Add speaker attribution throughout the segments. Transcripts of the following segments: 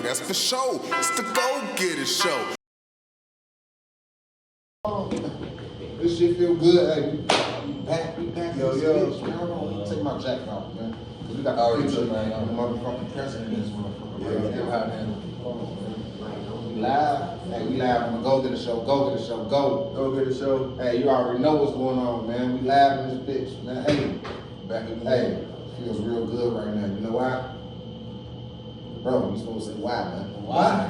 Speaker 1: that's for sure. It's the Go-Getter Show.
Speaker 2: This shit feel good. Hey, we back. Yo, bitch, man. Hold on, take my jacket off, man. Cause we got the picture, man. I'm the motherfucking president in this motherfucker. We live. Hey, we live on the Go-Getter Show. Go-Getter Show. Go-Getter Show. Hey, you already know what's going on, man. We live in this bitch, man. Hey, hey, feels real good right now. You know why? Bro, you supposed to say why, man.
Speaker 3: Why?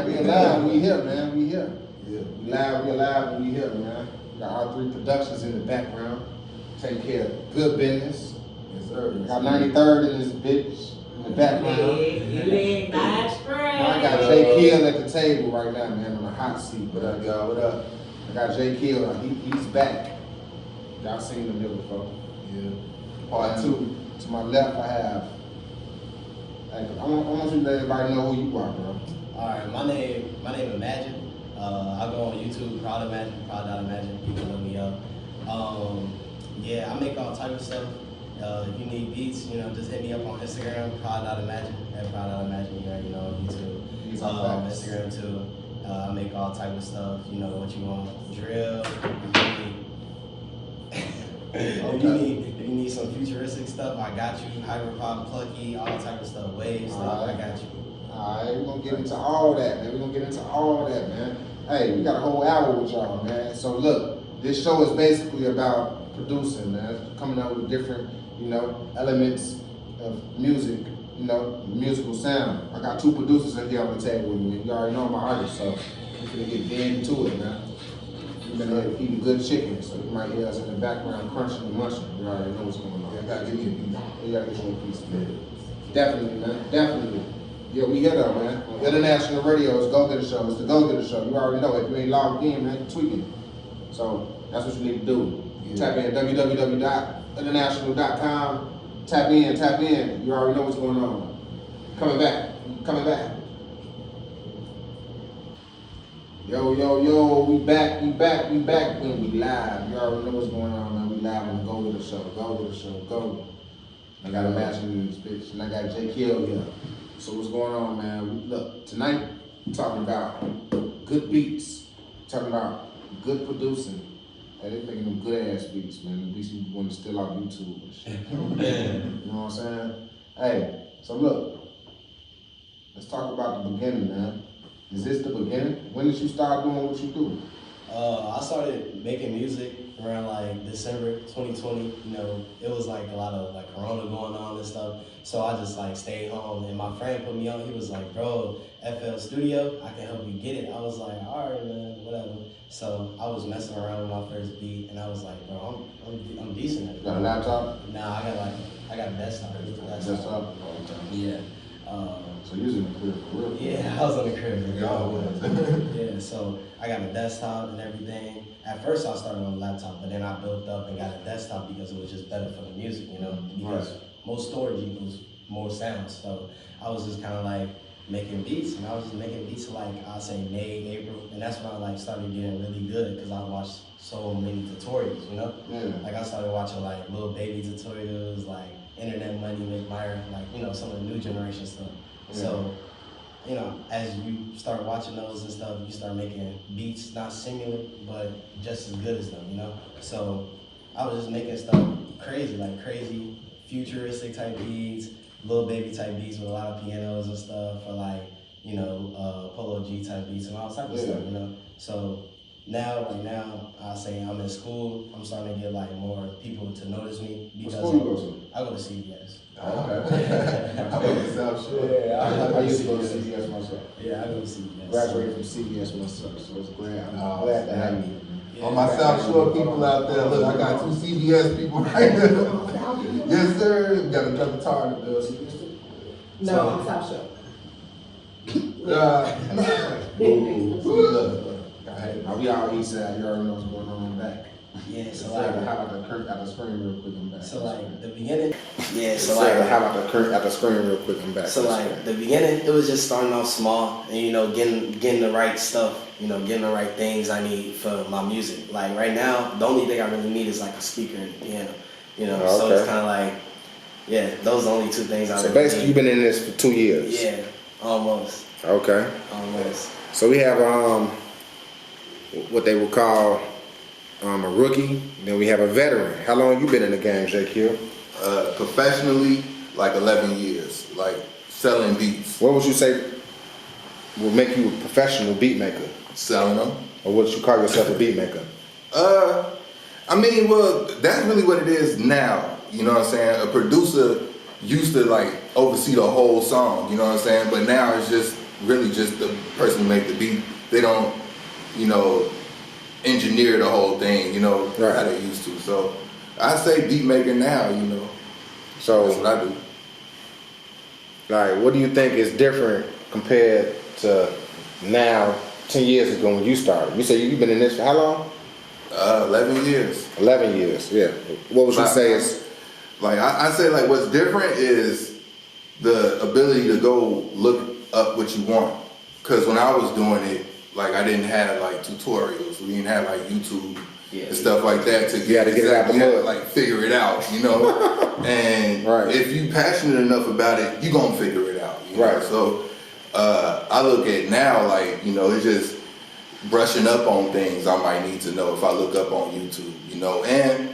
Speaker 2: We alive, we here, man. We here. Yeah. We alive, and we here, man. We got R3 Productions in the background. Take care of good business. Yes, sir. Got 93rd in this bitch in the background. I got Jay Kill at the table right now, man, on a hot seat. What up, y'all? What up? I got Jay Kill. He's back. Y'all seen him here before. Yeah. Part 2. To my left, I have. Hey, I want you to let everybody know who you are, bro.
Speaker 3: All right, my name is Imagine. I go on YouTube, Proud.Imagine. People look me up. Yeah, I make all type of stuff. If you need beats, just hit me up on Instagram, Proud.Imagine. At Proud.Imagine, you already know YouTube. Instagram too. I make all type of stuff. You know what you want, drill. If you need some futuristic stuff, I got you. Hyperpop, plucky, all type of stuff, wave stuff, I got you.
Speaker 2: Alright, we're gonna get into all that, man. Hey, we got a whole hour with y'all, man. So look, this show is basically about producing, man. Coming up with different, elements of music, musical sound. I got 2 producers in here on the table with me. You already know I'm an artist, so we're gonna get dead into it, man. We've been eating good chicken, so you might hear us in the background crunching and munching. You already know what's going on.
Speaker 1: Gotta give me a piece.
Speaker 2: You gotta get you a piece, man. Definitely, man. Definitely. Yeah, we here though, man. On international radio, it's Go-Getter Show. It's the Go-Getter Show. You already know. If you ain't logged in, man, you're tweaking. So that's what you need to do. Yeah. Tap in www.international.com. Tap in. You already know what's going on. Coming back. Yo, we back, when we live. You already know what's going on, man. We live on the Go-Getter Show, go. I got Imagine in this bitch, and I got Jay Kill here. So what's going on, man? Look, tonight, we're talking about good beats, talking about good producing. Hey, they making them good ass beats, man. The beats you want to steal off YouTube and shit. You know what I'm saying? Hey, so look, let's talk about the beginning, man. Is this the beginning? When did you start doing what you do?
Speaker 3: I started making music around like December 2020. It was like a lot of like Corona going on and stuff. So I just like stayed home, and my friend put me on. He was like, "Bro, FL Studio, I can help you get it." I was like, "All right, man, whatever." So I was messing around with my first beat, and I was like, "Bro, I'm decent at it."
Speaker 2: Got a laptop?
Speaker 3: Nah, I got a desktop.
Speaker 2: Desktop?
Speaker 3: Yeah.
Speaker 2: So you was in the crib for real?
Speaker 3: Yeah, I was in the crib.
Speaker 2: Yeah,
Speaker 3: yeah, so I got a desktop and everything. At first I started on a laptop, but then I built up and got a desktop because it was just better for the music, because most storage equals more sound. So I was just kind of like making beats, and I was just making beats like, I'll say May, April, and that's when I like started getting really good because I watched so many tutorials,
Speaker 2: Yeah.
Speaker 3: Like I started watching like Lil Baby tutorials, like Internet Money, Mick Meyer, like, some of the new generation stuff. Yeah. So, as you start watching those and stuff, you start making beats, not similar, but just as good as them, So I was just making stuff crazy, like crazy futuristic type beats, Lil Baby type beats with a lot of pianos and stuff, or like, Polo G type beats and all type of stuff, So right now, I say I'm in school. I'm starting to get like more people to notice me because
Speaker 2: what school you go to?
Speaker 3: I go to CBS.
Speaker 2: Oh, okay. I go to South Shore. Yeah, I used to go to CBS myself.
Speaker 3: Yeah, I go to CBS.
Speaker 2: Graduated from CBS myself, so it's glad. I'm glad to have you.
Speaker 4: Yeah, all my South Shore people out there, look, I got 2 CBS people right now. Yes, sir. We got another target.
Speaker 5: No, I'm South Shore.
Speaker 2: We all east side. You already know what's going on in the back.
Speaker 3: Yeah, so
Speaker 2: like, how about the current out the screen real quick and back?
Speaker 3: So like the beginning. Yeah,
Speaker 2: so like, how about the current out the screen real quick and back?
Speaker 3: So like the beginning, it was just starting off small and getting the right stuff, getting the right things I need for my music. Like right now, the only thing I really need is like a speaker and a piano, so it's kind of like Yeah, those are the only two things I
Speaker 2: So
Speaker 3: really
Speaker 2: basically, you've
Speaker 3: need.
Speaker 2: been in this for 2 years.
Speaker 3: Yeah, almost.
Speaker 2: Okay.
Speaker 3: Almost.
Speaker 2: So we have what they would call a rookie. Then we have a veteran. How long you been in the game, JQ?
Speaker 4: Professionally, like 11 years, like selling beats,
Speaker 2: What would you say will make you a professional beat maker,
Speaker 4: selling them.
Speaker 2: or would you call yourself a beat maker?
Speaker 4: I mean, well, that's really what it is now. You know what I'm saying? A producer used to like oversee the whole song. You know what I'm saying? But now it's just really just the person who make the beat. They don't, you know, engineer the whole thing. You know
Speaker 2: Right.
Speaker 4: how they used to. So I say beat maker now. You know, that's
Speaker 2: So,
Speaker 4: what I do.
Speaker 2: like, what do you think is different compared to now, 10 years ago when you started? You say you've been in this for how long?
Speaker 4: 11 years.
Speaker 2: 11 years, yeah. What would you say is,
Speaker 4: Like I say, like what's different is the ability to go look up what you want. Cause when I was doing it, like I didn't have like tutorials. We didn't have like YouTube and stuff like that to
Speaker 2: You had to get it out the
Speaker 4: you had to,
Speaker 2: mud.
Speaker 4: like figure it out, you know. And
Speaker 2: Right.
Speaker 4: if you passionate enough about it, you gonna figure it out. You know?
Speaker 2: Right.
Speaker 4: So I look at now like, you know, it's just brushing up on things I might need to know if I look up on YouTube, you know. And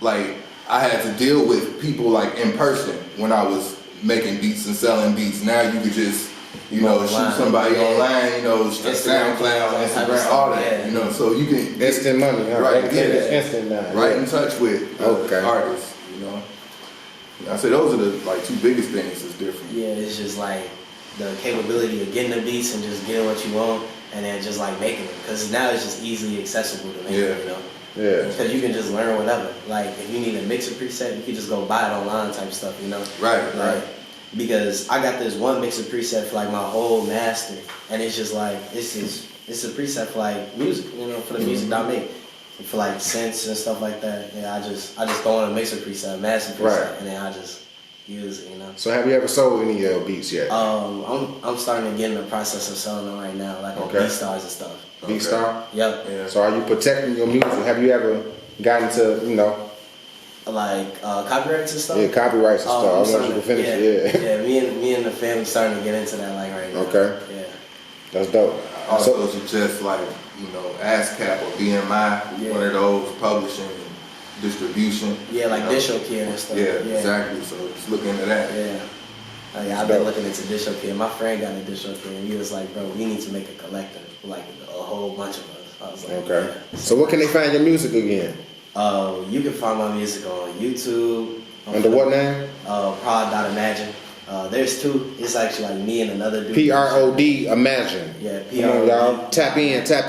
Speaker 4: like I had to deal with people like in person when I was making beats and selling beats. Now you could just, you know,
Speaker 3: Online.
Speaker 4: shoot somebody
Speaker 3: Yeah.
Speaker 4: online, you know,
Speaker 3: Instagram,
Speaker 4: SoundCloud,
Speaker 3: all type of
Speaker 4: Instagram,
Speaker 3: stuff,
Speaker 4: all that,
Speaker 3: yeah.
Speaker 4: you know. So you can get
Speaker 2: instant money, huh?
Speaker 4: Right,
Speaker 2: Everything
Speaker 4: yeah.
Speaker 2: is instant now.
Speaker 4: right
Speaker 2: yeah.
Speaker 4: in touch with the
Speaker 2: Okay.
Speaker 4: artists, you know. I say those are the like two biggest things that's different.
Speaker 3: Yeah, it's just like the capability of getting the beats and just getting what you want, and then just like making them. Because now it's just easily accessible to make
Speaker 4: Yeah.
Speaker 3: them, you know.
Speaker 2: Yeah.
Speaker 3: Because you can just learn whatever. Like if you need a mixer preset, you can just go buy it online type stuff, you know.
Speaker 4: Right,
Speaker 3: Like,
Speaker 4: right.
Speaker 3: because I got this one mixer preset for like my whole master, and it's just like it's a preset for like music, you know, for the music that I make, for like synths and stuff like that. Yeah, I just throw on a mixer preset, a master preset,
Speaker 2: Right.
Speaker 3: and then I just use it, you know.
Speaker 2: So have you ever sold any of your beats yet?
Speaker 3: I'm starting to get in the process of selling them right now, like on
Speaker 2: Okay.
Speaker 3: BeatStars and stuff.
Speaker 2: Beatstar?
Speaker 3: Yep.
Speaker 4: Yeah.
Speaker 2: So are you protecting your music? Have you ever gotten to, you know,
Speaker 3: Like copyrights and stuff.
Speaker 2: yeah, copyrights and
Speaker 3: Oh,
Speaker 2: stuff? I
Speaker 3: I'm
Speaker 2: want you
Speaker 3: starting
Speaker 2: to finish
Speaker 3: yeah,
Speaker 2: it. Yeah.
Speaker 3: Yeah, me and the family starting to get into that like right now.
Speaker 2: Okay.
Speaker 3: Yeah.
Speaker 2: That's dope.
Speaker 4: Also
Speaker 2: So,
Speaker 4: suggest like, you know, ASCAP or BMI,
Speaker 3: Yeah.
Speaker 4: one of those publishing and distribution.
Speaker 3: Yeah, like
Speaker 4: you know.
Speaker 3: DistroKid and stuff.
Speaker 4: Yeah, exactly. So just look into that.
Speaker 3: Yeah. Oh, yeah, I've been looking into DistroKid. My friend got a DistroKid, and he was like, "Bro, we need to make a collector, like a whole bunch of us." I was like,
Speaker 2: okay.
Speaker 3: Yeah.
Speaker 2: So where can they find your music again?
Speaker 3: You can find my music on YouTube.
Speaker 2: Under what name?
Speaker 3: Prod.imagine. There's two. It's actually like me and another dude.
Speaker 2: PROD Imagine.
Speaker 3: Yeah,
Speaker 2: Come on, y'all.
Speaker 3: PROD.
Speaker 2: Tap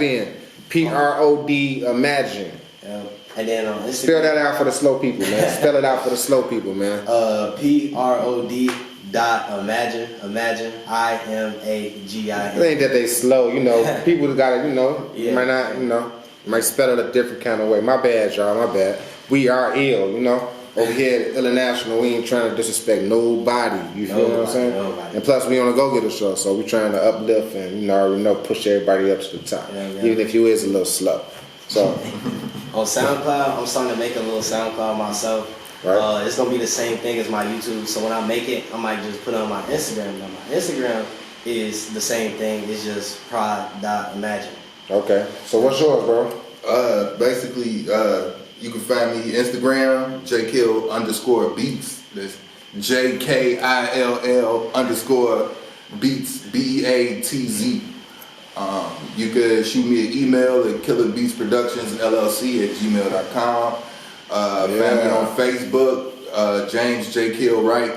Speaker 2: in. PROD Imagine.
Speaker 3: Yeah. And then on Instagram.
Speaker 2: Spell that out for the slow people, man. Spell it out for the slow people, man.
Speaker 3: PROD dot imagine. Imagine. IMAGIN.
Speaker 2: It ain't that they slow, you know. People gotta, you know, you
Speaker 3: Yeah.
Speaker 2: might not, you know, might spell it a different kind of way. My bad, y'all, my bad. We are ill, you know. Over here at International, we ain't trying to disrespect nobody. You feel what I'm saying?
Speaker 3: Nobody.
Speaker 2: And plus, we on a go-getter show, so we trying to uplift and, you know, already know, push everybody up to the top.
Speaker 3: Yeah, yeah.
Speaker 2: Even if you is a little slow. So,
Speaker 3: On SoundCloud, I'm starting to make a little SoundCloud myself.
Speaker 2: Right.
Speaker 3: It's gonna be the same thing as my YouTube. So when I make it, I might just put it on my Instagram. Now my Instagram is the same thing. It's just prod.imagine.
Speaker 2: okay. So what's yours, bro?
Speaker 4: Basically, you can find me Instagram, jkill_beats. That's JKILL_beats, BEATZ. You could shoot me an email at killerbeatsproductionsllc@gmail.com. Find me on Facebook, James J. Kill Wright.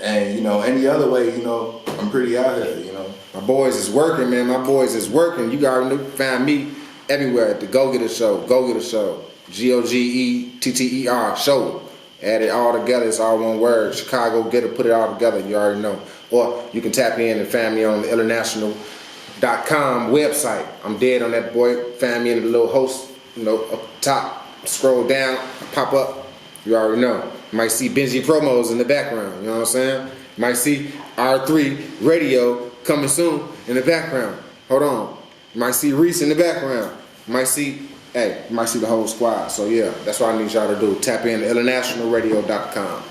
Speaker 4: And, you know, any other way, you know, I'm pretty out here, you know.
Speaker 2: My boys is working, man. My boys is working. You gotta find me everywhere at the Go Getter Show. Go Getter Show. GOGETTER Show. Add it all together. It's all one word. Chicago Getter. Put it all together. You already know. Or you can tap in and find me on the international.com website. I'm dead on that boy. Find me in the little host, you know, up top. Scroll down, pop up. You already know. You might see Benji promos in the background. You know what I'm saying? You might see R3 radio coming soon in the background. Hold on. You might see Reese in the background. You might see, hey, you might see the whole squad. So yeah, that's what I need y'all to do. Tap in to internationalradio.com.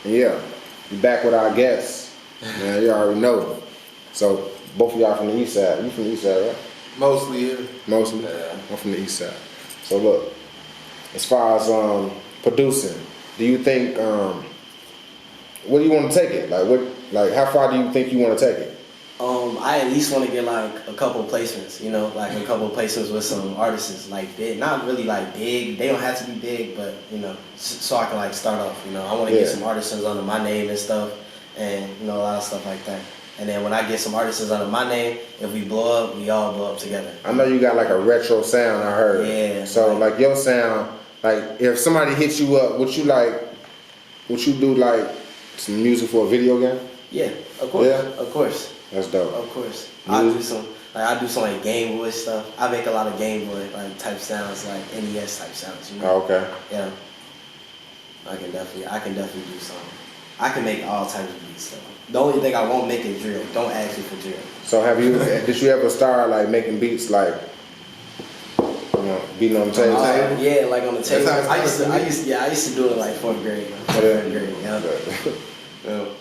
Speaker 2: Yeah, we back with our guests. Man, you already know. So both of y'all from the east side. You from the east side, right?
Speaker 4: Mostly, yeah.
Speaker 2: Mostly.
Speaker 4: Yeah.
Speaker 2: I'm from the east side. So look, as far as producing, do you think where do you want to take it? Like how far do you think you want to take it?
Speaker 3: I at least want to get like a couple placements, you know, like a couple placements with some artists, like big, not really like big. They don't have to be big, but you know, so I can like start off. You know, I want to get some artists under my name and stuff, and you know, a lot of stuff like that. And then when I get some artists under my name, if we blow up, we all blow up together.
Speaker 2: I know you got like a retro sound. I heard.
Speaker 3: Yeah.
Speaker 2: So like your sound, like if somebody hits you up, would you do like some music for a video game?
Speaker 3: Yeah, of course.
Speaker 2: Yeah?
Speaker 3: Of course.
Speaker 2: That's dope.
Speaker 3: Of course. I do some like Game Boy stuff. I make a lot of Game Boy like type sounds, like NES type sounds, you know.
Speaker 2: Oh, okay.
Speaker 3: Yeah. I can definitely do some. I can make all types of beats though. The only thing I won't make is drill. Don't ask me for drill.
Speaker 2: So did you ever start like making beats like, you know, beating on the table?
Speaker 3: Yeah, like on the table.
Speaker 4: how it's
Speaker 3: I used to do it like fourth grade. Yeah.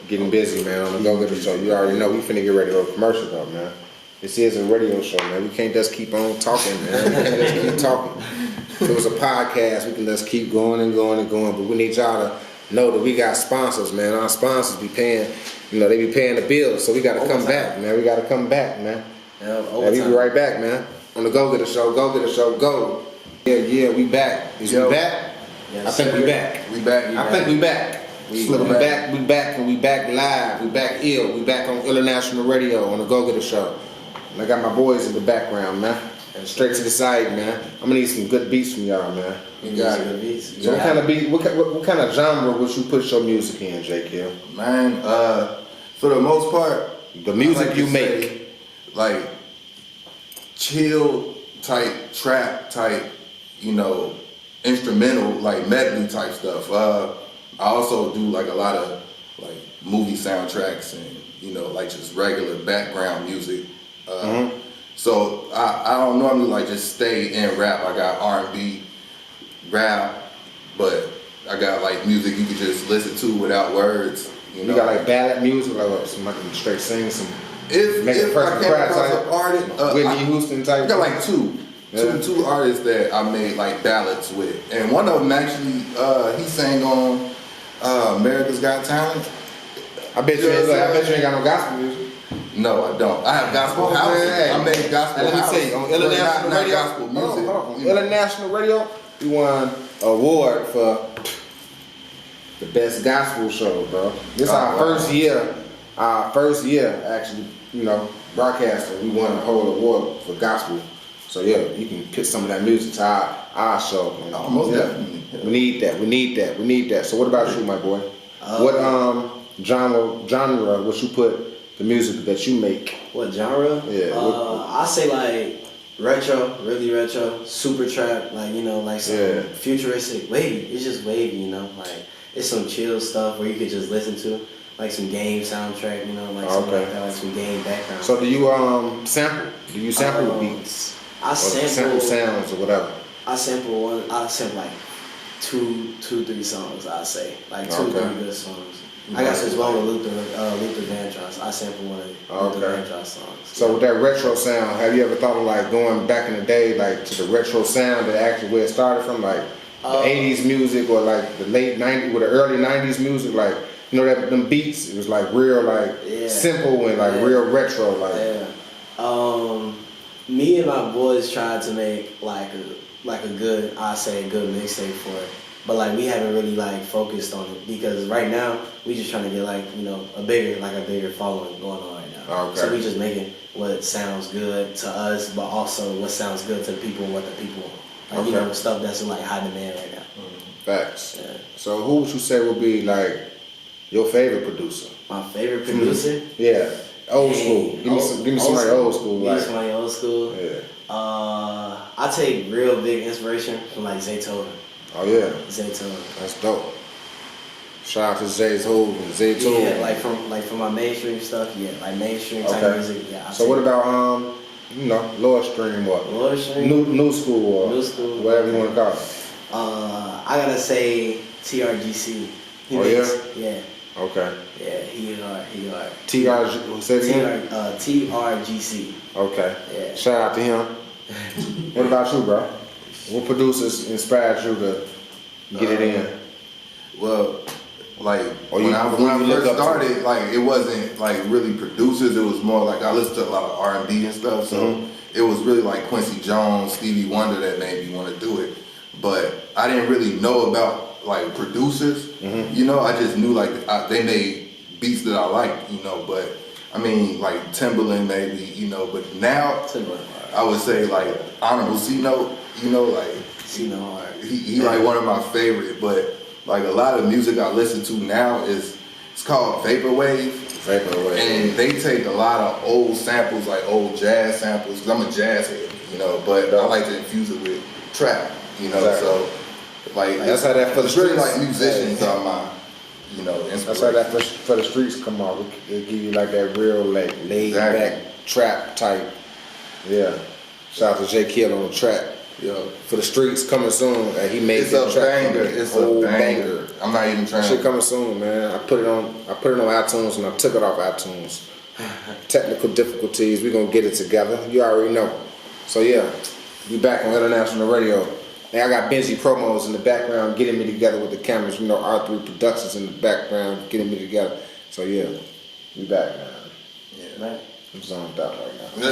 Speaker 2: Getting busy, man, on the Go Get It Show. You already know we finna get ready to go commercial though, man. This is a radio show, man. We can't just keep on talking, man. We can't just keep talking. If it was a podcast, we can just keep going and going and going. But we need y'all to know that we got sponsors, man. Our sponsors be paying, you know, they be paying the bills. So we gotta come back, man. We gotta come back, man.
Speaker 3: Yeah,
Speaker 2: We be right back, man. On the Go Get It Show, Go Get It Show, go. Yeah, we back. Is we back?
Speaker 3: Yes,
Speaker 2: I think
Speaker 3: sir.
Speaker 2: we back.
Speaker 4: We back.
Speaker 2: I think we back.
Speaker 4: We
Speaker 2: We
Speaker 4: back.
Speaker 2: back, and we back live. We back ill. We back on International Radio on the Go Get It Show. And I got my boys in the background, man. Straight to the side, man. I'm gonna need some good beats from y'all, man.
Speaker 4: You got it.
Speaker 3: Beats.
Speaker 2: So what kind of beat? What kind of genre would you put your music in, J. Kill?
Speaker 4: Man, for the most part,
Speaker 2: The music
Speaker 4: I like
Speaker 2: you
Speaker 4: to
Speaker 2: make.
Speaker 4: say, like chill type, trap type, you know, instrumental, like medley type stuff. I also do like a lot of like movie soundtracks and, you know, like just regular background music. So I don't normally like just stay in rap. I got R&B, rap, but I got like music you can just listen to without words. You know?
Speaker 2: You got like ballad music, like somebody can straight sing some.
Speaker 4: If
Speaker 2: Make a
Speaker 4: I
Speaker 2: person
Speaker 4: came
Speaker 2: cry
Speaker 4: across
Speaker 2: type.
Speaker 4: an artist,
Speaker 2: Whitney Houston type.
Speaker 4: I got like two artists that I made like ballads with, and one of them actually he sang on America's Got Talent.
Speaker 2: I bet you ain't got no gospel music.
Speaker 4: No, I don't. I have gospel
Speaker 2: Oh,
Speaker 4: houses.
Speaker 2: man.
Speaker 4: I made gospel
Speaker 2: Let me
Speaker 4: houses.
Speaker 2: tell you, on
Speaker 4: but
Speaker 2: International
Speaker 4: not
Speaker 2: Radio,
Speaker 4: gospel music.
Speaker 2: Hold on.
Speaker 4: You know.
Speaker 2: International Radio, we won an award for the best gospel show, bro. This
Speaker 4: Oh,
Speaker 2: our
Speaker 4: wow.
Speaker 2: first year actually, you know, broadcasting. We won a whole award for gospel. So yeah, you can put some of that music to our show. Man.
Speaker 4: Oh, most
Speaker 2: Yeah.
Speaker 4: definitely.
Speaker 2: We need that. So what about you, my boy? What genre would you put the music that you make?
Speaker 3: What genre?
Speaker 2: Yeah,
Speaker 3: I say like retro, really retro, super trap, like you know, like some futuristic, wavy. It's just wavy, you know, like it's some chill stuff where you could just listen to, like some game soundtrack, you know, like something like that, like some game background.
Speaker 2: So do you sample? Do you sample beats?
Speaker 3: I
Speaker 2: Or sample sounds or whatever.
Speaker 3: I sample like two, 3 songs. I say like two,
Speaker 2: Okay.
Speaker 3: 3 good songs. I got this one with Luther Vandross. I sample one of Luther Vandross songs.
Speaker 2: So with that retro sound, have you ever thought of like going back in the day, like to the retro sound that actually where it started from, like the 80s music or like the late 90s or the early 90s music, like you know that them beats, it was like real like simple and like real retro like.
Speaker 3: Yeah. Me and my boys tried to make like a good mixtape for it. But like we haven't really like focused on it because right now we just trying to get like, you know, a bigger following going on right now.
Speaker 2: Okay.
Speaker 3: So we just making what sounds good to us, but also what sounds good to the people and what the people want. Like, you know, stuff that's in like high demand right now.
Speaker 2: Facts.
Speaker 3: Yeah.
Speaker 2: So who would you say would be like your favorite producer?
Speaker 3: My favorite producer?
Speaker 2: Yeah. Old school. Give me somebody old school.
Speaker 3: Give me
Speaker 2: Like.
Speaker 3: somebody old school.
Speaker 2: Yeah.
Speaker 3: I take real big inspiration from like Zaytoven.
Speaker 2: Oh yeah.
Speaker 3: Zaytoven.
Speaker 2: That's dope. Shout out to Zaytoven. Zaytoven.
Speaker 3: Yeah, like from my mainstream stuff, yeah, like mainstream type music, yeah.
Speaker 2: So what about you know, lower stream what?
Speaker 3: Lower stream?
Speaker 2: New school or
Speaker 3: New school.
Speaker 2: whatever you want to call it.
Speaker 3: I gotta say TRGC.
Speaker 2: Oh, yeah?
Speaker 3: Yeah.
Speaker 2: Okay.
Speaker 3: Yeah, he hard.
Speaker 2: TRG, say it again?
Speaker 3: TRGC.
Speaker 2: Okay.
Speaker 3: Yeah.
Speaker 2: Shout out to him. What about you, bro? What producers inspired you to get it in?
Speaker 4: Well, like
Speaker 2: Or
Speaker 4: when
Speaker 2: you-
Speaker 4: I
Speaker 2: who you look
Speaker 4: first
Speaker 2: up to?
Speaker 4: started, like it wasn't like really producers. It was more like I listened to a lot of R&B and stuff. So
Speaker 2: Mhm.
Speaker 4: it was really like Quincy Jones, Stevie Wonder that made me want to do it. But I didn't really know about like producers.
Speaker 2: Mhm.
Speaker 4: You know, I just knew like they made beats that I liked. You know, but I mean like Timbaland maybe. You know, but now I would say like Honorable C Note. You know, like
Speaker 3: hard.
Speaker 4: he like one of my favorite, but like a lot of music I listen to now it's called Vaporwave,
Speaker 2: Vaporwave.
Speaker 4: and they take a lot of old samples, like old jazz samples, because I'm a jazz head, you know, but I like to infuse it with trap, you know,
Speaker 2: Exactly.
Speaker 4: so like
Speaker 2: That's how that for the
Speaker 4: it's really
Speaker 2: streets.
Speaker 4: like musicians are my, you know,
Speaker 2: That's how
Speaker 4: inspiration.
Speaker 2: that for the streets come out. They give you like that real like laid
Speaker 4: Exactly.
Speaker 2: back trap type. Yeah. Shout out to J Kill on the track.
Speaker 4: Yo,
Speaker 2: For the streets coming soon. He made
Speaker 4: it's
Speaker 2: that
Speaker 4: a
Speaker 2: track.
Speaker 4: banger. It's
Speaker 2: Whole
Speaker 4: a banger. I'm not even trying.
Speaker 2: Shit coming soon, man. I put it on iTunes and I took it off iTunes. Technical difficulties, we gonna get it together. You already know. So yeah, we back on international radio. And I got Benji promos in the background getting me together with the cameras. You know, R3 Productions in the background getting me together. So yeah, we back now.
Speaker 3: Right.
Speaker 2: I'm zoned out right now.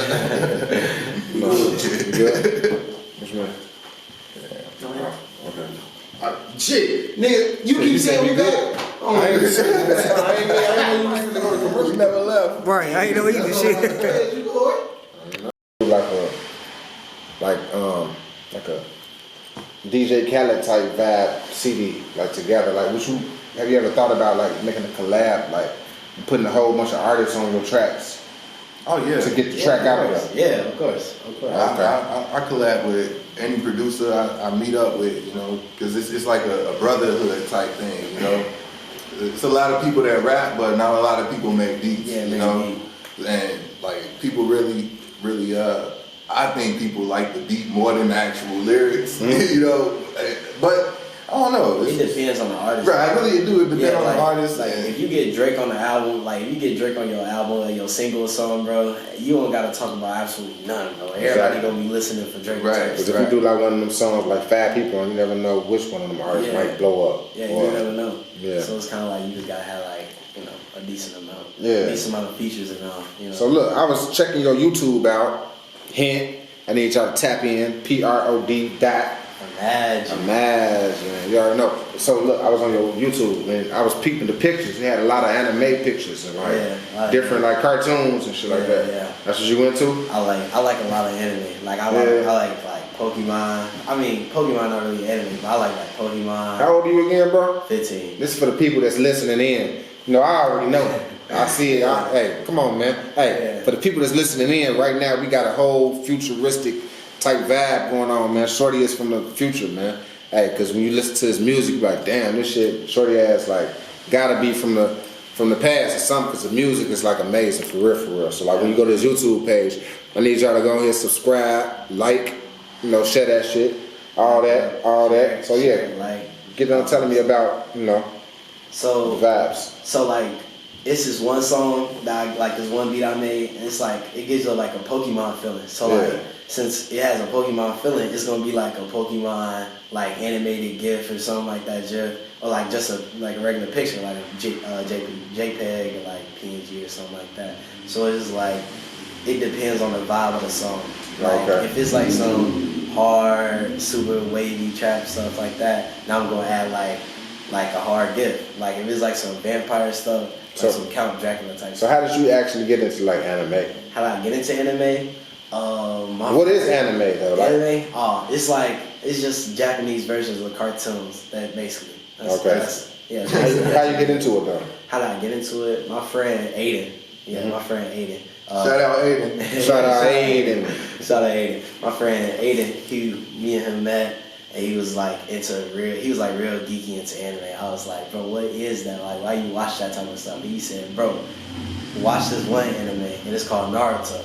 Speaker 2: No, you good? What you mean? Okay.
Speaker 3: Shit, nigga, you keep saying we good.
Speaker 2: I ain't know you was gonna go to commercial. Never left.
Speaker 6: Right, I ain't know either shit.
Speaker 2: Like a DJ Khaled type vibe CD, like together. Like, have you ever thought about like making a collab, like putting a whole bunch of artists on your tracks
Speaker 4: Oh yeah.
Speaker 2: to get the track out
Speaker 3: of
Speaker 2: there?
Speaker 3: Yeah, of course.
Speaker 4: I collab with any producer I meet up with, you know, because it's like a brotherhood type thing, you know. It's a lot of people that rap, but not a lot of people make beats,
Speaker 3: Yeah,
Speaker 4: you
Speaker 3: make
Speaker 4: know. And like people really, I think people like the beat more than the actual lyrics, you know. But I don't know.
Speaker 3: It depends on the artist.
Speaker 4: Right, I really do. It depends on
Speaker 3: like,
Speaker 4: the artist.
Speaker 3: Like
Speaker 4: and-
Speaker 3: if you get Drake on the album, like if you get Drake on your album or your single or song, bro, you don't gotta talk about absolutely none, bro. Everybody
Speaker 2: Exactly.
Speaker 3: gonna be listening for Drake.
Speaker 4: Right.
Speaker 2: Because if you do like one of them songs like 5 people, and you never know which one of them artists
Speaker 3: Yeah.
Speaker 2: might blow up.
Speaker 3: Yeah,
Speaker 2: Or-
Speaker 3: you never know.
Speaker 2: Yeah.
Speaker 3: So it's kind of like you just gotta have like, you know, a decent amount.
Speaker 2: Yeah.
Speaker 3: A decent amount of features around, you know.
Speaker 2: So look, I was checking your YouTube out. Hint, I need y'all to tap in. PROD dot. Imagine. You already know. So look, I was on your YouTube and I was peeping the pictures. You had a lot of anime pictures and like
Speaker 3: Yeah,
Speaker 2: different like cartoons and shit like that.
Speaker 3: Yeah.
Speaker 2: That's what you went to?
Speaker 3: I like a lot of anime. Like I like Pokemon. I mean, Pokemon not really anime, but I like Pokemon.
Speaker 2: How old are you again, bro?
Speaker 3: 15.
Speaker 2: This is for the people that's listening in. You know, I already know. I see it. Hey, come on, man. Hey,
Speaker 3: Yeah.
Speaker 2: for the people that's listening in right now, we got a whole futuristic type vibe going on, man. Shorty is from the future, man. Hey, because when you listen to his music, you're like, damn, this shit, Shorty ass, like, gotta be from the past or something, because the music is like amazing, for real, for real. So like when you go to his YouTube page, I need y'all to go ahead, subscribe, like, you know, share that shit, all that. So yeah,
Speaker 3: Like,
Speaker 2: get on telling me about, you know,
Speaker 3: so
Speaker 2: the vibes.
Speaker 3: So like, it's this one song that I, like this one beat I made, and it's like it gives you like a Pokemon feeling. So
Speaker 2: Yeah.
Speaker 3: like, since it has a Pokemon feeling, it's gonna be like a Pokemon like animated GIF or something like that, GIF, or like just a regular picture, like a JPEG or like PNG or something like that. So it's just like it depends on the vibe of the song. Like
Speaker 2: Okay.
Speaker 3: if it's like some hard, super wavy trap stuff like that, now I'm gonna add like a hard GIF. Like if it's like some vampire stuff,
Speaker 2: So-
Speaker 3: like some Count Dracula type
Speaker 2: So
Speaker 3: stuff.
Speaker 2: how did you actually get into like anime?
Speaker 3: How did I get into anime?
Speaker 2: What is anime though? Like,
Speaker 3: Anime? Oh, it's just Japanese versions of cartoons. That basically.
Speaker 2: Okay.
Speaker 3: Yeah.
Speaker 2: how you get into it though?
Speaker 3: How did I get into it? My friend Aiden. Yeah, my friend Aiden.
Speaker 4: Shout out Aiden.
Speaker 2: Shout out Aiden.
Speaker 3: Shout out Aiden. My friend Aiden, me and him met, and he was like real geeky into anime. I was like, bro, what is that? Like, why you watch that type of stuff? And he said, bro, watch this one anime, and it's called Naruto.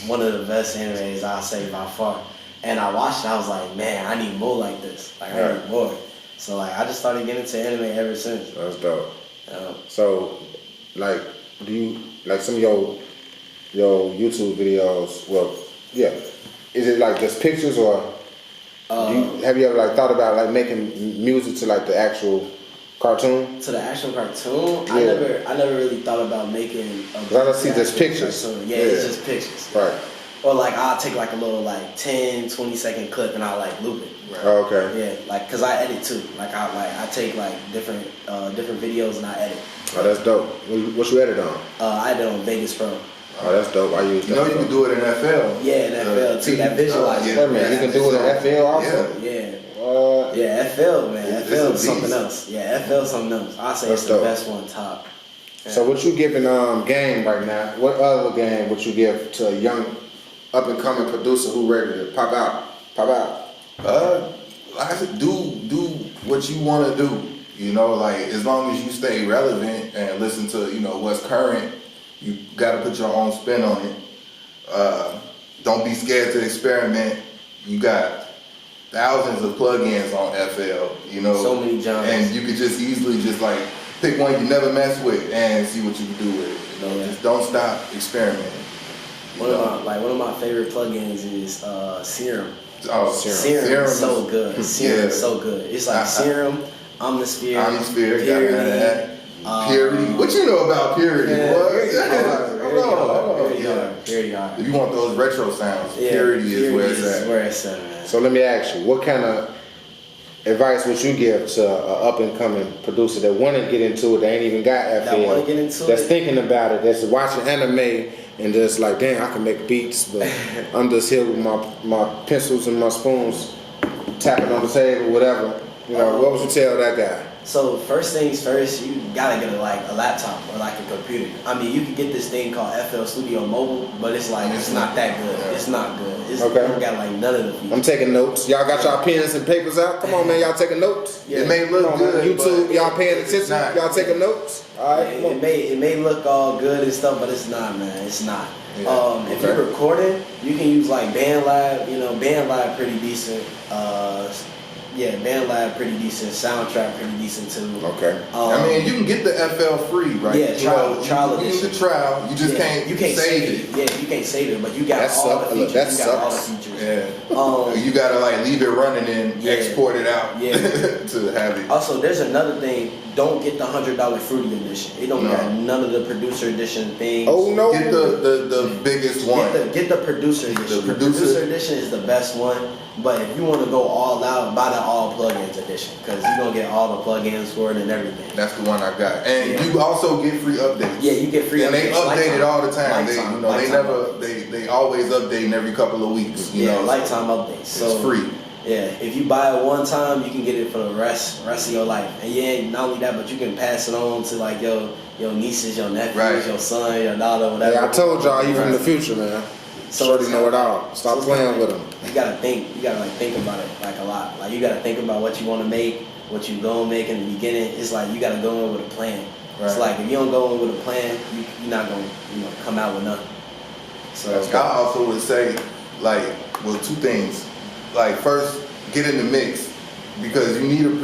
Speaker 3: One of the best animes I'll say by far. And I watched it, I was like, man, I need more like this. Like, I need more. So like, I just started getting into anime ever since.
Speaker 2: That's dope. So, like, do you like some of your YouTube videos? Well, yeah. Is it like just pictures, or have you ever like thought about like making music to like the actual cartoon?
Speaker 3: To the actual cartoon,
Speaker 2: Yeah.
Speaker 3: I never really thought about making.
Speaker 2: I don't see just pictures.
Speaker 3: Cartoon. Yeah,
Speaker 2: Yeah.
Speaker 3: it's just pictures.
Speaker 2: Right.
Speaker 3: Or like I'll take like a little like 10, 20-second clip and I'll like loop it.
Speaker 2: Oh, okay.
Speaker 3: Yeah, like cause I edit too. Like I take like different videos and I edit.
Speaker 2: Oh, that's dope. What you edit on?
Speaker 3: I edit on Vegas Pro.
Speaker 2: Oh, that's dope. I use
Speaker 4: You
Speaker 2: that.
Speaker 4: know you can do it in FL.
Speaker 3: Yeah, in FL too. That visualizer.
Speaker 2: Wait a minute, you can do it in FL also?
Speaker 3: Yeah.
Speaker 2: What?
Speaker 3: Yeah, FL, man.
Speaker 4: It's
Speaker 3: FL
Speaker 4: a
Speaker 3: is something
Speaker 4: beast.
Speaker 3: else. Yeah, FL is something else. I say
Speaker 2: That's
Speaker 3: it's the
Speaker 2: dope.
Speaker 3: best one, top. Yeah.
Speaker 2: So what you giving Game right now? What other game would you give to a young up and coming producer who ready to pop out? Pop out.
Speaker 4: Like I said, do what you want to do. You know, like as long as you stay relevant and listen to what's current, you got to put your own spin on it. Don't be scared to experiment. You got thousands of plugins on FL. You know,
Speaker 3: So many genres.
Speaker 4: and you could just easily just like pick one you never mess with and see what you can do with it. You know,
Speaker 3: Yeah.
Speaker 4: just don't stop experimenting. You
Speaker 3: One
Speaker 4: know?
Speaker 3: of my favorite plugins is Serum.
Speaker 4: Oh,
Speaker 3: Serum is so
Speaker 4: is-
Speaker 3: good. Serum
Speaker 4: yeah.
Speaker 3: is so good. It's like Serum, Omnisphere,
Speaker 4: Omnisphere, gotta have that. Purity. What you know about Purity?
Speaker 3: Yeah,
Speaker 4: boy?
Speaker 3: Purity hard,
Speaker 4: Hold on.
Speaker 3: Purity
Speaker 4: Yeah.
Speaker 3: hard, Purity hard.
Speaker 4: If you want those retro sounds,
Speaker 3: Yeah,
Speaker 4: Purity is where it's
Speaker 3: is
Speaker 4: at.
Speaker 3: where it's at, man.
Speaker 2: So let me ask you, what kind of advice would you give to an up and coming producer that want to get into it, they ain't even got FL,
Speaker 3: That wanna get into
Speaker 2: that's
Speaker 3: it?
Speaker 2: thinking about it, that's watching anime and just like, damn, I can make beats, but I'm just here with my pencils and my spoons, tapping on the table, whatever. You know, what would you tell that guy?
Speaker 3: So first things first, you gotta get a laptop or like a computer. I mean, you can get this thing called FL Studio Mobile, but it's like it's not that good. It's not good. It's
Speaker 2: Okay.
Speaker 3: You don't got like none of the features.
Speaker 2: I'm taking notes. Y'all got y'all pens and papers out? Come on, man, y'all taking notes?
Speaker 3: Yeah.
Speaker 4: It may look
Speaker 2: Come on, man.
Speaker 4: good.
Speaker 2: YouTube,
Speaker 4: but
Speaker 2: y'all paying
Speaker 4: it's
Speaker 2: attention?
Speaker 4: not.
Speaker 2: Y'all taking notes? All right, come on.
Speaker 3: It may look all good and stuff, but it's not, man. It's not.
Speaker 4: Yeah.
Speaker 3: If you're recording, you can use like BandLab. You know, BandLab pretty decent. BandLab pretty decent. Soundtrack pretty decent too.
Speaker 2: Okay.
Speaker 4: I mean, you can get the FL free, right?
Speaker 3: Yeah, trial
Speaker 4: You
Speaker 3: edition.
Speaker 4: use the trial. You just can't.
Speaker 3: You can't
Speaker 4: save it.
Speaker 3: Yeah, you can't save it, but you got
Speaker 2: That
Speaker 3: all
Speaker 2: sucks.
Speaker 3: the
Speaker 2: Look,
Speaker 3: features.
Speaker 2: that
Speaker 3: You got all the
Speaker 2: sucks.
Speaker 3: features.
Speaker 4: Yeah. You gotta like leave it running and
Speaker 3: Yeah.
Speaker 4: export it out
Speaker 3: Yeah.
Speaker 4: to have it.
Speaker 3: Also, there's another thing. Don't get the $100 Fruity edition. It don't
Speaker 4: No.
Speaker 3: got none of the producer edition things.
Speaker 2: Oh, no.
Speaker 4: Get the biggest one.
Speaker 3: Get the producer edition. The producer edition is the best one. But if you want to go all out, buy the all plugins edition because you're gonna get all the plugins for it and everything.
Speaker 4: That's the one I got. And
Speaker 3: Yeah.
Speaker 4: you also get free updates.
Speaker 3: Yeah, you get free
Speaker 4: and
Speaker 3: updates.
Speaker 4: they update it all the time. They,
Speaker 3: Lifetime,
Speaker 4: they
Speaker 3: lifetime
Speaker 4: never
Speaker 3: updates.
Speaker 4: they always updating every couple of weeks. You
Speaker 3: Yeah,
Speaker 4: know,
Speaker 3: lifetime updates. So
Speaker 4: it's free.
Speaker 3: Yeah, if you buy it one time, you can get it for the rest of your life. And yeah, not only that, but you can pass it on to like your nieces, your nephews,
Speaker 4: Right.
Speaker 3: your son, your daughter, whatever.
Speaker 2: Yeah, I told y'all, you from the future, man. Shorty know it all. Stop
Speaker 3: it's
Speaker 2: playing
Speaker 3: like-
Speaker 2: with them.
Speaker 3: You gotta think. You gotta like think about it like a lot. Like you gotta think about what you want to make, what you gonna make in the beginning. It's like you gotta go in with a plan. It's
Speaker 4: Right.
Speaker 3: like if you don't go in with a plan, you're not gonna come out with nothing. So
Speaker 4: I also would say, like, well, two things. Like, first, get in the mix because you need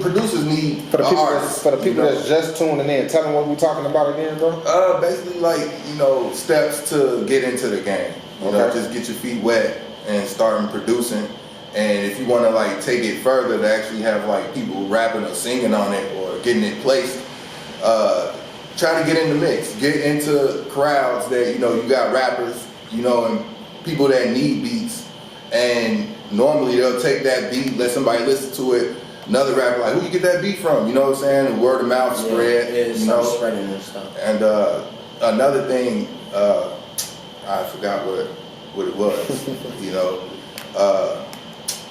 Speaker 4: producers need
Speaker 2: For the
Speaker 4: an
Speaker 2: people,
Speaker 4: artist,
Speaker 2: for the people
Speaker 4: you know?
Speaker 2: that's just tuning in, tell them what we're talking about again, bro.
Speaker 4: Basically, like, steps to get into the game. You know,
Speaker 2: Okay.
Speaker 4: just get your feet wet and starting producing. And if you want to like take it further to actually have like people rapping or singing on it or getting it placed, try to get in the mix. Get into crowds that you got rappers, and people that need beats. And normally they'll take that beat, let somebody listen to it. Another rapper like, who you get that beat from? You know what I'm saying? And word of mouth spread.
Speaker 3: Yeah,
Speaker 4: you know,
Speaker 3: spreading and stuff.
Speaker 4: and another thing, I forgot what it was.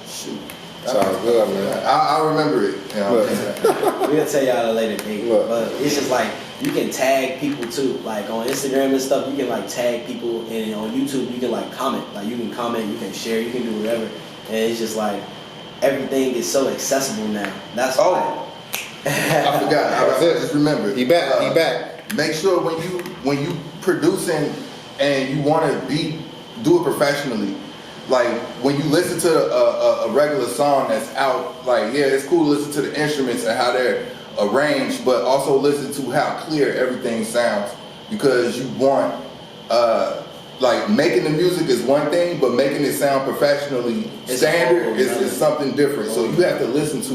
Speaker 4: Shoot.
Speaker 2: Sounds good, man.
Speaker 4: I'll remember it.
Speaker 2: Look.
Speaker 3: We're gonna tell y'all at a later date.
Speaker 2: Look.
Speaker 3: But it's just like you can tag people too. Like on Instagram and stuff, you can like tag people, and on YouTube you can like comment. Like you can comment, you can share, you can do whatever. And it's just like everything is so accessible now. That's why.
Speaker 4: I forgot. I just remembered.
Speaker 2: He back. He back.
Speaker 4: Make sure when you producing and you want to do it professionally. Like when you listen to a regular song that's out, like it's cool to listen to the instruments and how they're arrange, but also listen to how clear everything sounds, because you want like making the music is one thing, but making it sound professionally standard is something different. So you have to listen to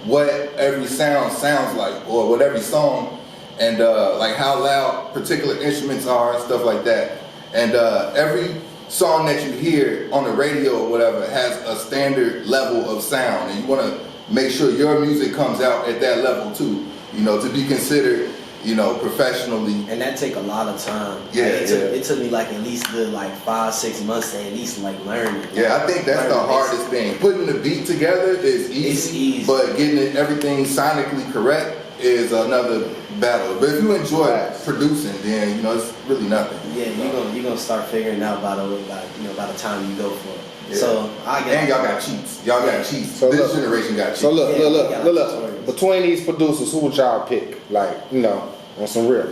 Speaker 4: what every sound sounds like, or what every song, and like how loud particular instruments are and stuff like that. And every song that you hear on the radio or whatever has a standard level of sound, and you want to make sure your music comes out at that level too, you know, to be considered, you know, professionally.
Speaker 3: And that take a lot of time.
Speaker 4: Yeah,
Speaker 3: like, it took me like at least good like 5-6 months to at least like learn it.
Speaker 4: Yeah, I think that's the hardest thing. Putting the beat together is easy,
Speaker 3: It's easy.
Speaker 4: but getting everything sonically correct is another battle. But if you enjoy producing, then you know it's really nothing.
Speaker 3: Yeah, you're gonna start figuring out by the time you go for it.
Speaker 4: Yeah.
Speaker 3: So I get.
Speaker 4: And y'all got cheats. Y'all got cheats.
Speaker 2: So
Speaker 4: This
Speaker 2: look-
Speaker 4: generation got cheats.
Speaker 2: So look,
Speaker 3: Yeah,
Speaker 2: look,
Speaker 3: we got
Speaker 2: look,
Speaker 3: tutorials.
Speaker 2: look. Between these producers, who would y'all pick? Like, you know, on some real.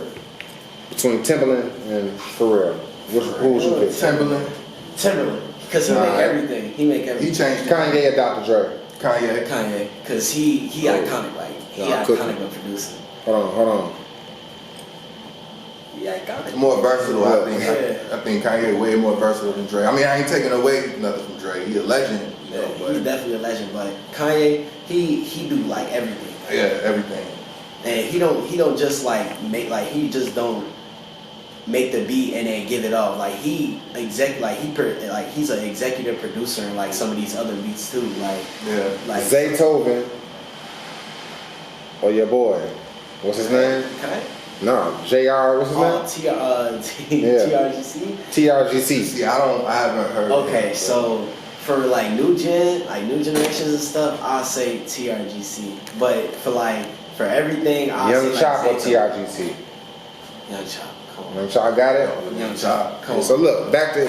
Speaker 2: Between Timbaland and Pharrell, who would you pick?
Speaker 4: Timbaland,
Speaker 3: Timberland, because he make
Speaker 2: Alright.
Speaker 3: everything. He make
Speaker 4: he
Speaker 3: everything.
Speaker 4: changed.
Speaker 2: Kanye or Dr. Dre?
Speaker 4: Kanye.
Speaker 3: Kanye, because he iconic, like he
Speaker 2: Nah, cooking.
Speaker 3: iconic of producing.
Speaker 2: Hold on.
Speaker 3: He iconic.
Speaker 4: More versatile, I think.
Speaker 3: Yeah.
Speaker 4: I think Kanye way more versatile than Dre. I mean, I ain't taking away nothing from Dre. He a legend, you know,
Speaker 3: Yeah, he's
Speaker 4: but
Speaker 3: definitely a legend, but Kanye, he do like everything.
Speaker 4: yeah, everything.
Speaker 3: And he don't just like make like he just don't make the beat and then give it off. Like he's an executive producer in like some of these other beats too. Like
Speaker 4: Yeah.
Speaker 3: like
Speaker 2: Zaytoven or your boy, what's his name?
Speaker 3: Okay.
Speaker 2: No, JR, what's his name? Yeah.
Speaker 3: TRGC.
Speaker 2: TRGC.
Speaker 4: See, I haven't heard.
Speaker 3: Okay, so for like new generations and stuff, I'll say TRGC. But for everything, I'll
Speaker 2: Young
Speaker 3: say
Speaker 2: Chop or
Speaker 3: like Zaytoven.
Speaker 2: TRGC?
Speaker 3: Young Chop. Come on.
Speaker 2: Young Chop got it?
Speaker 3: Young Chop. Come on.
Speaker 2: So look, back to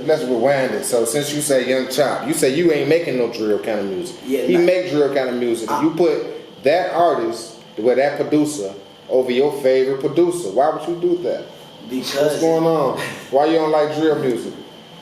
Speaker 2: let's rewind it. So since you say Young Chop, you say you ain't making no drill kind of music.
Speaker 3: Yeah,
Speaker 2: he
Speaker 3: nah.
Speaker 2: make drill kind of music. If you put that artist with that producer over your favorite producer, why would you do that?
Speaker 3: Because
Speaker 2: What's going on? Why you don't like drill music?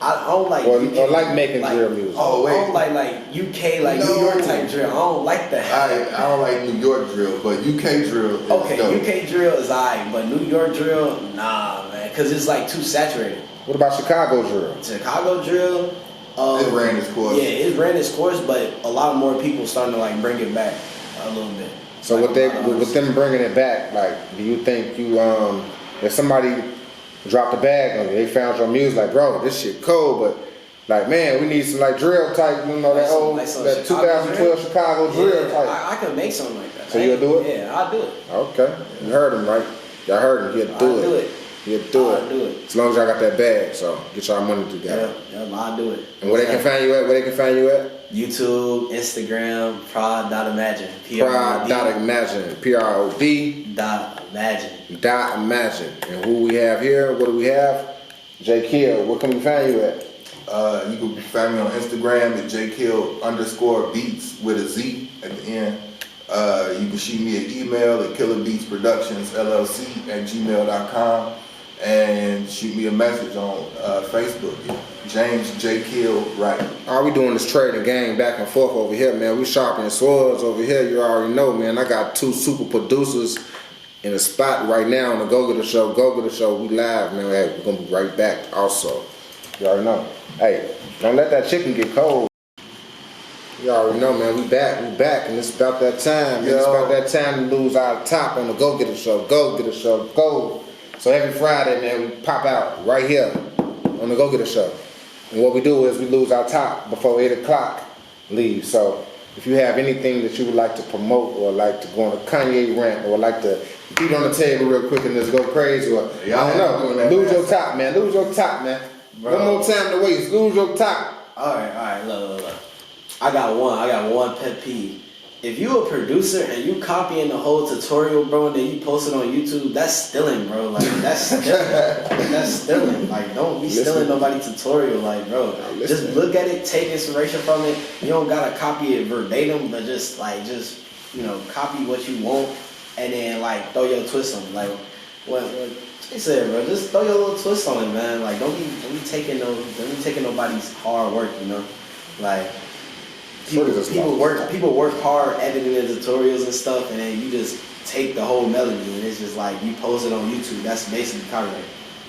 Speaker 3: I don't like
Speaker 2: Or
Speaker 3: UK,
Speaker 2: like making drill music?
Speaker 4: Oh, wait.
Speaker 3: I don't like UK, like
Speaker 4: No.
Speaker 3: New York type drill. I don't like that.
Speaker 4: I don't like New York drill, but UK drill is
Speaker 3: Okay,
Speaker 4: dope.
Speaker 3: UK drill is alright, but New York drill, nah, man, cause it's like too saturated.
Speaker 2: What about Chicago drill?
Speaker 3: Chicago drill,
Speaker 4: It ran its course.
Speaker 3: Yeah, it ran its course, but a lot more people starting to like bring it back a little bit.
Speaker 2: So
Speaker 3: Like
Speaker 2: with them bringing it back, like, do you think if somebody dropped a bag on you, they found your music, like, bro, this shit cold, but like, man, we need some like drill type, you know, that 2012 Chicago drill
Speaker 3: yeah,
Speaker 2: type.
Speaker 3: I can make something like that.
Speaker 2: So you'll do it?
Speaker 3: Yeah, I'll do it.
Speaker 2: Okay, you heard him, right? Y'all heard him. He'll do
Speaker 3: I'll
Speaker 2: it.
Speaker 3: do it.
Speaker 2: He'll do
Speaker 3: I'll
Speaker 2: it.
Speaker 3: do it.
Speaker 2: As long as y'all got that bag, so get y'all money together.
Speaker 3: Yeah, I'll do it.
Speaker 2: And where they can find you at? Where they can find you at?
Speaker 3: YouTube, Instagram, prod.imagine.
Speaker 2: Prod.imagine. PROD.
Speaker 3: Imagine.
Speaker 2: Imagine. And who we have here? What do we have? J Kill. Where can we find you at?
Speaker 4: You can find me on Instagram at jkill_beats with a Z at the end. You can shoot me an email at killerbeatsproductionsllc@gmail.com and shoot me a message on Facebook, James J. Kill Wright.
Speaker 2: All we doing is trading game back and forth over here, man. We sharpening swords over here. You already know, man. I got two super producers in a spot right now on the Go Get The Show. Go Get The Show. We live, man. Hey, we're gonna be right back also. You already know. Hey, don't let that chicken get cold. You already know, man. We back, and it's about that time. Man. It's about that time to lose our top on the Go Get The Show. Go Get The Show. Go. So every Friday, man, we pop out right here on the Go Get The Show. And what we do is we lose our top before 8 o'clock leave. So if you have anything that you would like to promote or like to go on a Kanye rant or like to beat on the table real quick and just go crazy or I don't know, lose your top, man. Lose your top, man.
Speaker 3: Bro.
Speaker 2: One more time to waste. Lose your top.
Speaker 3: All right, look. I got one pet peeve. If you a producer and you copying the whole tutorial, bro, and then you post it on YouTube, that's stealing, bro. Like that's stealing. Like don't be stealing nobody's tutorial, like bro. Just look at it, take inspiration from it. You don't gotta copy it verbatim, but just copy what you want and then like throw your twist on it. Like what he said, bro. Just throw your little twist on it, man. Like don't be taking nobody's hard work, you know, like. people work hard editing the tutorials and stuff, and then you just take the whole melody and it's just like you post it on YouTube. That's basically copyright.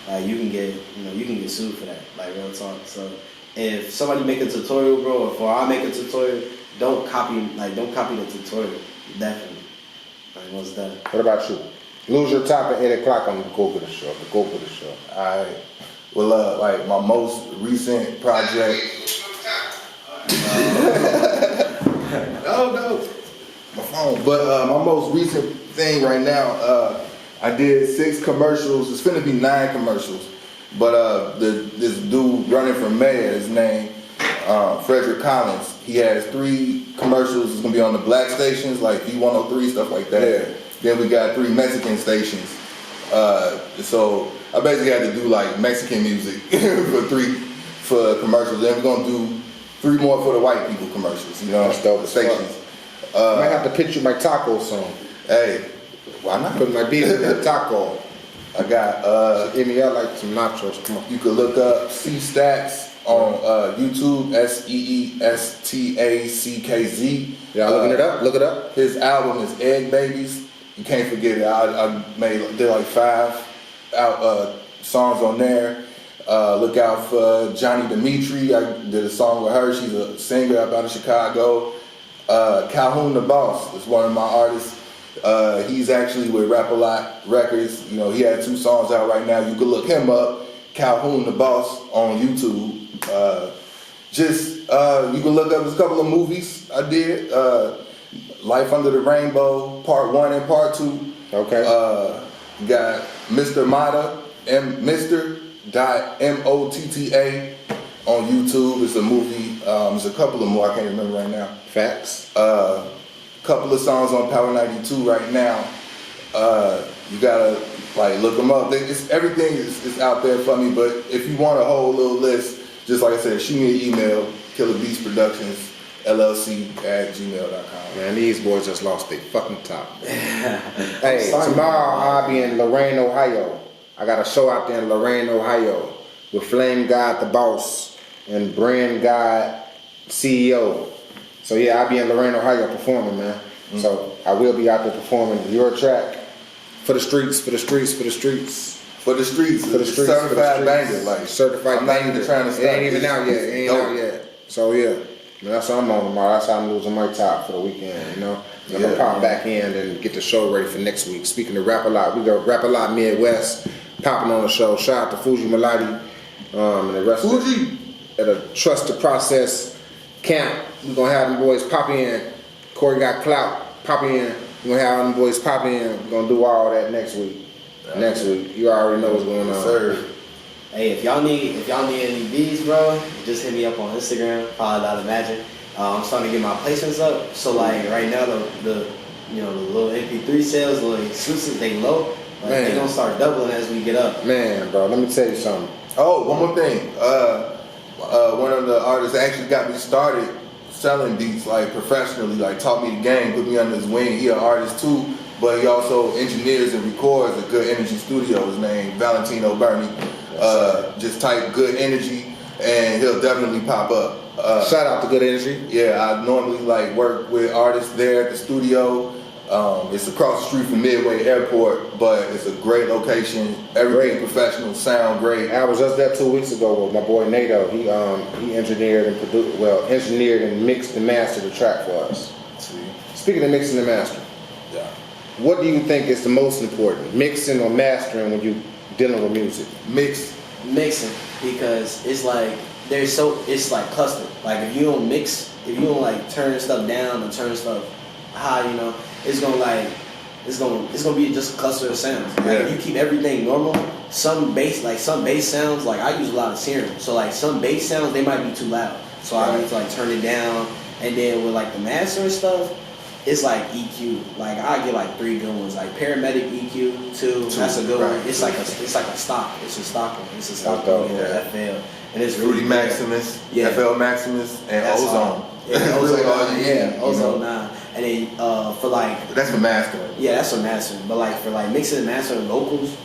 Speaker 3: Like you can get sued for that. Like real talk. So if somebody make a tutorial, bro, or I make a tutorial, don't copy the tutorial. Definitely. Like what's that?
Speaker 2: What about you? Lose your top at 8 o'clock on the Go Get a Show. The Go Get a Show.
Speaker 4: Alright. Well, like my most recent project. No. My phone. But my most recent thing right now, I did 6 commercials. It's finna be 9 commercials. But this dude running for mayor, his name, Frederick Collins, he has 3 commercials. It's gonna be on the black stations, like V103, stuff like that.
Speaker 2: Yeah.
Speaker 4: Then we got 3 Mexican stations. So I basically had to do like Mexican music for commercials. Then we're gonna do 3 more for the white people commercials. You know,
Speaker 2: That's dope.
Speaker 4: stations.
Speaker 2: I might have to pitch you my taco song.
Speaker 4: Hey, why not?
Speaker 2: Put my beat in the taco.
Speaker 4: I got
Speaker 2: Give me out like some nachos. Come on.
Speaker 4: you could look up C Stacks on YouTube, SEESTACKZ.
Speaker 2: Yeah, looking it up. Look it up.
Speaker 4: His album is Egg Babies. You can't forget it. I did like 5 songs on there. Look out for Johnny Dimitri. I did a song with her. She's a singer out of Chicago. Calhoun the Boss is one of my artists. He's actually with Rap-A-Lot Records. You know, he had 2 songs out right now. You can look him up, Calhoun the Boss, on YouTube. You can look up a couple of movies I did. Life Under the Rainbow, Part 1 and Part 2.
Speaker 2: Okay.
Speaker 4: Got Mr. Motta, Mr.Motta on YouTube. It's a movie. There's a couple of more I can't remember right now.
Speaker 2: Facts.
Speaker 4: Couple of songs on Power 92 right now. You gotta like look them up. Everything is out there for me. But if you want a whole little list, just like I said, shoot me an email, Killer Beast Productions LLC@gmail.com.
Speaker 2: Man, these boys just lost their fucking top. Hey, tomorrow I'll be in Lorain, Ohio. I got a show out there in Lorain, Ohio with Flame God the Boss and Brand God CEO. So yeah, I'll be in Lorain, Ohio performing, man. So I will be out there performing your track for the streets, for the streets, for the streets.
Speaker 4: For the streets, certified banger, like
Speaker 2: certified
Speaker 4: I'm
Speaker 2: banger.
Speaker 4: not even trying to stop.
Speaker 2: It ain't even out yet. It ain't out yet. So yeah. Man, that's what I'm on tomorrow. That's how I'm losing my top for the weekend, you know? I'm gonna pop back in and get the show ready for next week. Speaking of Rap-A-Lot, we got Rap-A-Lot Midwest popping on the show. Shout out to Fuji Malati and the rest of it. At a Trust the Process camp. We're gonna have them boys pop in. Corey got clout, pop in. We're gonna have them boys pop in. We're gonna do all that next week. Next week. You already know what's going on.
Speaker 4: Sir.
Speaker 3: Hey, if y'all need any beats, bro, just hit me up on Instagram, Follow.Imagine. I'm starting to get my placements up. So like right now the little MP3 sales, the little exclusives, they low. Like, they gonna start doubling as we get up.
Speaker 2: Man, bro, let me tell you something.
Speaker 4: Oh, one more thing. One of the artists actually got me started selling beats like professionally, like taught me the game, put me under his wing. He an artist too, but he also engineers and records at Good Energy Studio. His name Valentino Bernie. Just type Good Energy and he'll definitely pop up.
Speaker 2: Shout out to Good Energy.
Speaker 4: Yeah, I normally like work with artists there at the studio. It's across the street from Midway Airport, but it's a great location. Everything professional, sound great.
Speaker 2: I was just there 2 weeks ago with my boy Nato. He engineered and engineered and mixed and mastered the track for us. Speaking of mixing and mastering, what do you think is the most important, mixing or mastering when you dealing with music?
Speaker 3: Mixing, because it's like it's like cluster. Like if you don't mix, if you don't like turn stuff down and turn stuff high, you know, it's gonna be just a cluster of sounds. Like if you keep everything normal, some bass sounds, like I use a lot of serum, so like some bass sounds they might be too loud, so I need to like turn it down. And then with like the master and stuff, it's like EQ. Like I get like 3 good ones, like Paramedic EQ 2. That's a good one. It's like a stock. It's a stock one. It's a stock one. FL. And it's
Speaker 4: Rudy Maximus, FL Maximus, and
Speaker 3: that's
Speaker 4: Ozone.
Speaker 3: Ozone 9. And then for like
Speaker 4: that's for mastering.
Speaker 3: Yeah, that's for mastering. But like for like mixing and mastering vocals,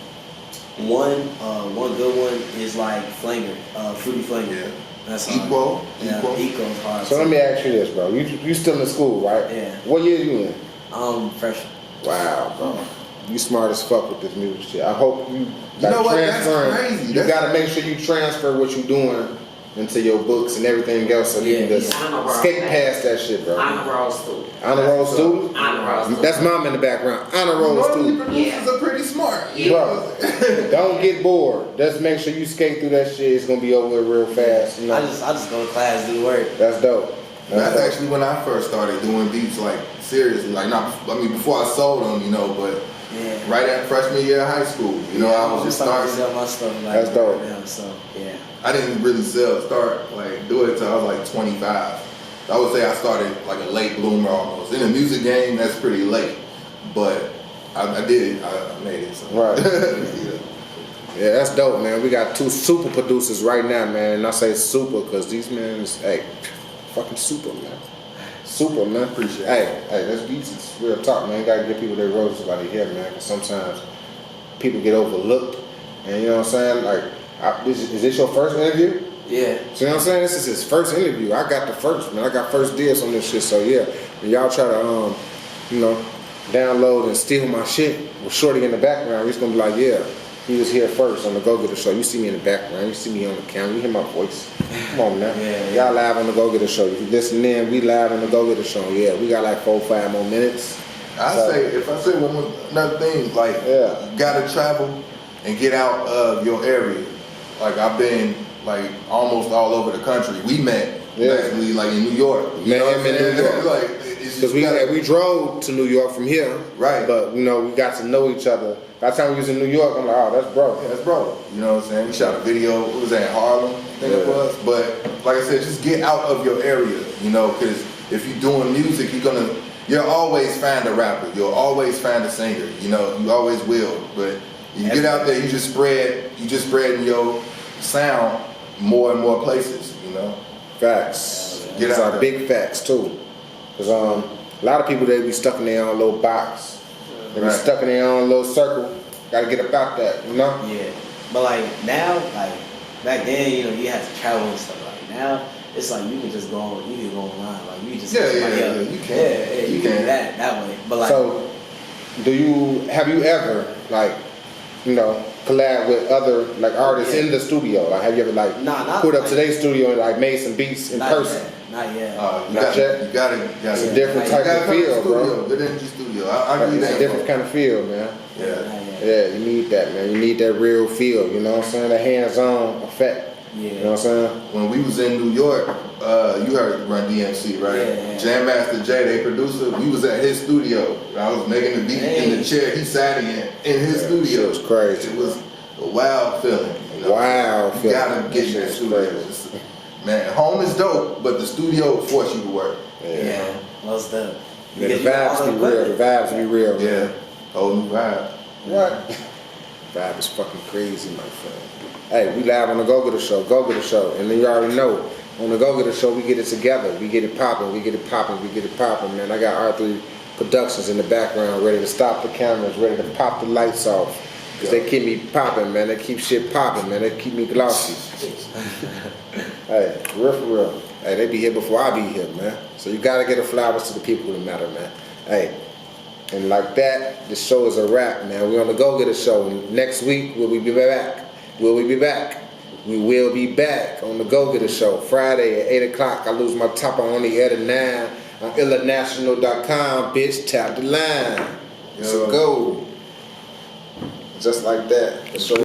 Speaker 3: one good one is like Flanger, Fruity Flanger. That's hard.
Speaker 2: Equal.
Speaker 3: Equal's hard.
Speaker 6: So let me ask you this, bro. You still in school, right?
Speaker 3: Yeah.
Speaker 6: What year you in?
Speaker 3: Freshman.
Speaker 6: Wow, bro. You smart as fuck with this music shit. I hope you
Speaker 2: know what? That's
Speaker 6: transferring.
Speaker 2: crazy.
Speaker 6: You
Speaker 2: That's-
Speaker 6: gotta make sure you transfer what you're doing into your books and everything else so you can just
Speaker 7: I'm a raw
Speaker 6: skate
Speaker 7: man.
Speaker 6: past that shit, bro.
Speaker 7: I'm a raw student.
Speaker 6: Honor roll student?
Speaker 7: I'm a raw student.
Speaker 6: That's mom in the background. Honor roll
Speaker 2: Normally
Speaker 6: student.
Speaker 2: producers are pretty smart.
Speaker 6: Bro, don't get bored. Just make sure you skate through that shit. It's gonna be over real fast. You know?
Speaker 3: I just go to class, do work.
Speaker 6: That's dope.
Speaker 4: That's
Speaker 6: dope.
Speaker 4: actually when I first started doing beats, like seriously, like not. I mean, before I sold them, you know, but
Speaker 3: Yeah.
Speaker 4: right at freshman year of high school, you know, I was just
Speaker 3: starting
Speaker 4: starting.
Speaker 3: to sell my stuff like
Speaker 6: That's dope.
Speaker 3: right now, so yeah.
Speaker 4: I didn't really start like do it till I was like 25. I would say I started like a late bloomer almost. In the music game, that's pretty late, but I did it. I made it. So.
Speaker 6: Right.
Speaker 4: Yeah.
Speaker 6: Yeah, that's dope, man. We got 2 super producers right now, man. And I say super because these men is, hey, fucking super, man. Super, man.
Speaker 4: Appreciate
Speaker 6: Hey, this beats is real talk, man. You gotta give people their roses while they here, man. Because sometimes people get overlooked. And you know what I'm saying? Like, is this your first interview?
Speaker 3: Yeah.
Speaker 6: So you know what I'm saying? This is his first interview. I got the first, man. I got first dibs on this shit. So yeah, when y'all try to, you know, download and steal my shit with Shorty in the background, it's gonna be like, yeah, he was here first on the Go Getter Show. You see me in the background. You see me on the camera. You hear my voice. Come on now.
Speaker 3: Yeah.
Speaker 6: Y'all live on the Go Getter Show. If you listen in, we live on the Go Getter Show. Yeah, we got like 4 or 5 more minutes. So,
Speaker 4: If I say another thing, like
Speaker 6: Yeah.
Speaker 4: you gotta travel and get out of your area. Like I've been like almost all over the country. We met basically like in New York. You
Speaker 6: Met
Speaker 4: know
Speaker 6: him
Speaker 4: what I'm
Speaker 6: in New
Speaker 4: saying?
Speaker 6: York.
Speaker 4: Like it's
Speaker 6: Because
Speaker 4: just
Speaker 6: we drove to New York from here.
Speaker 4: Right.
Speaker 6: But, you know, we got to know each other. By the time we was in New York, I'm like, oh, that's bro.
Speaker 4: Yeah, that's bro. You know what I'm saying? We shot a video. What was that in Harlem? I think it
Speaker 6: Yeah.
Speaker 4: was. But like I said, just get out of your area. You know, because if you're doing music, you'll always find a rapper. You'll always find a singer. You know, you always will. But you get out there, you just spreading your sound more and more places. You know.
Speaker 6: Facts.
Speaker 4: Get
Speaker 6: These
Speaker 4: out
Speaker 6: are
Speaker 4: there.
Speaker 6: big facts too. Because a lot of people, they be stuck in their own little box. They be
Speaker 4: Right.
Speaker 6: stuck in their own little circle. Gotta get about that, you know?
Speaker 3: Yeah. But like now, like back then, you know, you had to travel and stuff. Like now, it's like you can just go on, you can go online. Like you can just
Speaker 4: Yeah,
Speaker 3: hit somebody
Speaker 4: yeah,
Speaker 3: up.
Speaker 4: yeah, you can.
Speaker 3: Yeah, you can do that way. But like
Speaker 6: So, have you ever, like, you know, collab with other, like, artists in the studio? Like, have you ever, like,
Speaker 3: Nah, not
Speaker 6: put up
Speaker 3: like-
Speaker 6: today's studio and, like, made some beats in
Speaker 3: not
Speaker 6: person?
Speaker 3: yet. Not yet.
Speaker 6: Not yet?
Speaker 4: You gotta.
Speaker 6: It's a different type of feel, bro.
Speaker 4: Good energy studio. I need
Speaker 6: It's
Speaker 4: that.
Speaker 6: a different kind of feel, man.
Speaker 4: Yeah.
Speaker 3: Not yet.
Speaker 6: Yeah, you need that, man. You need that real feel, you know what I'm saying? The hands-on effect.
Speaker 3: Yeah.
Speaker 6: You know what I'm saying?
Speaker 4: When we was in New York, you heard Run DMC, right?
Speaker 3: Yeah.
Speaker 4: Jam Master Jay, they producer. We was at his studio. I was making the beat in the chair he sat in his studio.
Speaker 6: Shit was crazy.
Speaker 4: It was a wild feeling. You know?
Speaker 6: Wild
Speaker 4: You
Speaker 6: feeling.
Speaker 4: gotta get in
Speaker 6: That
Speaker 4: that
Speaker 6: shit
Speaker 4: studio.
Speaker 6: was crazy.
Speaker 4: It's- Man, home is dope, but the studio will force you to work.
Speaker 3: Yeah. Most of
Speaker 6: Yeah, the vibes be real. The vibes be real,
Speaker 4: Yeah,
Speaker 6: man.
Speaker 4: whole new vibe.
Speaker 6: What? Vibe is fucking crazy, my friend. Hey, we live on the Go Getter Show, Go Getter Show. And then you already know, on the Go Getter Show, we get it together. We get it popping, we get it popping, we get it popping, man. I got R3 Productions in the background ready to stop the cameras, ready to pop the lights off. Because they keep me popping, man. They keep shit popping, man. They keep me glossy. Hey, real for real. Hey, they be here before I be here, man. So you gotta get the flowers to the people that matter, man. Hey, and like that, the show is a wrap, man. We on the Go Getter Show. And next week, will we be back? Will we be back? We will be back on the Go Getter Show. Friday at 8 o'clock. I lose my top. I'm on the air at 9 on illanational.com. Bitch, tap the line. It's a
Speaker 4: Yo.
Speaker 6: go. Just like that. The show